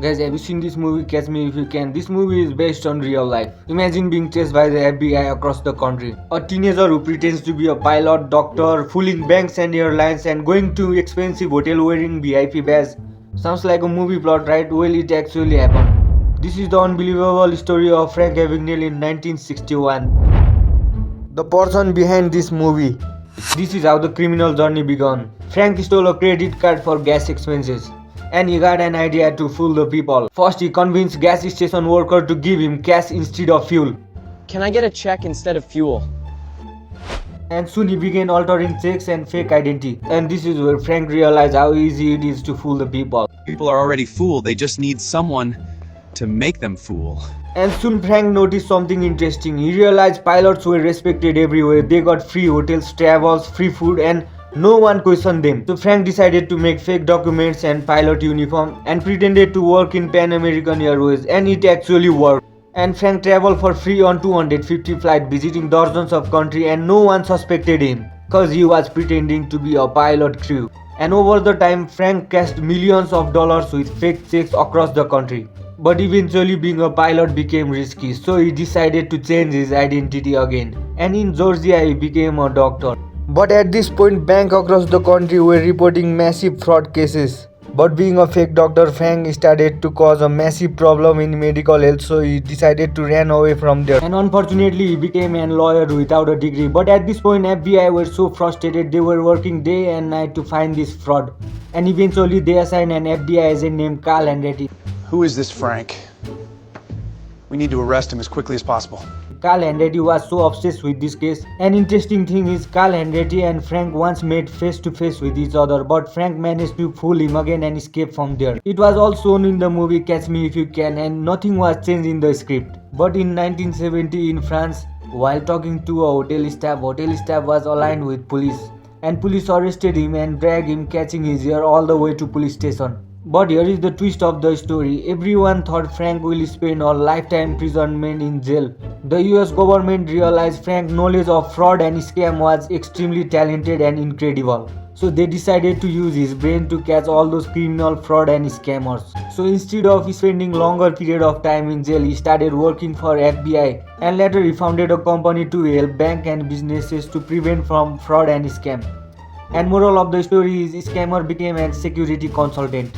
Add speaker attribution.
Speaker 1: Guys, have you seen this movie Catch Me If You Can? This movie is based on real life. Imagine being chased by the FBI across the country. A teenager who pretends to be a pilot, doctor, fooling banks and airlines and going to expensive hotel wearing VIP badge. Sounds like a movie plot, right? Well, it actually happened. This is the unbelievable story of Frank Abagnale in 1961. The person behind this movie. This is how the criminal journey began. Frank stole a credit card for gas expenses. And he got an idea to fool the people. First, he convinced gas station worker to give him cash instead of fuel.
Speaker 2: Can I get a check instead of fuel?
Speaker 1: And soon he began altering checks and fake identity. And this is where Frank realized how easy it is to fool the people.
Speaker 3: People are already fooled, they just need someone to make them fool.
Speaker 1: And soon Frank noticed something interesting. He realized pilots were respected everywhere. They got free hotels, travels, free food, and no one questioned them. So Frank decided to make fake documents and pilot uniform and pretended to work in Pan American Airways, and it actually worked. And Frank traveled for free on 250 flights, visiting dozens of countries, and no one suspected him because he was pretending to be a pilot crew. And over the time, Frank cashed millions of dollars with fake checks across the country. But eventually being a pilot became risky, so he decided to change his identity again. And in Georgia he became a doctor. But at this point, banks across the country were reporting massive fraud cases. But being a fake doctor, Frank started to cause a massive problem in medical health, so he decided to run away from there. And unfortunately, he became a lawyer without a degree. But at this point, FBI were so frustrated, they were working day and night to find this fraud. And eventually, they assigned an FBI agent named Carl Andretti.
Speaker 4: Who is this Frank? We need to arrest him as quickly as possible.
Speaker 1: Carl Andretti was so obsessed with this case. An interesting thing is Carl Andretti and Frank once met face to face with each other, but Frank managed to fool him again and escape from there. It was all shown in the movie Catch Me If You Can, and nothing was changed in the script. But in 1970 in France, while talking to a hotel staff was aligned with police, and police arrested him and dragged him catching his ear all the way to police station. But here is the twist of the story. Everyone thought Frank will spend a lifetime imprisonment in jail. The US government realized Frank's knowledge of fraud and scam was extremely talented and incredible. So they decided to use his brain to catch all those criminal fraud and scammers. So instead of spending longer period of time in jail, he started working for FBI, and later he founded a company to help banks and businesses to prevent from fraud and scam. And moral of the story is scammer became a security consultant.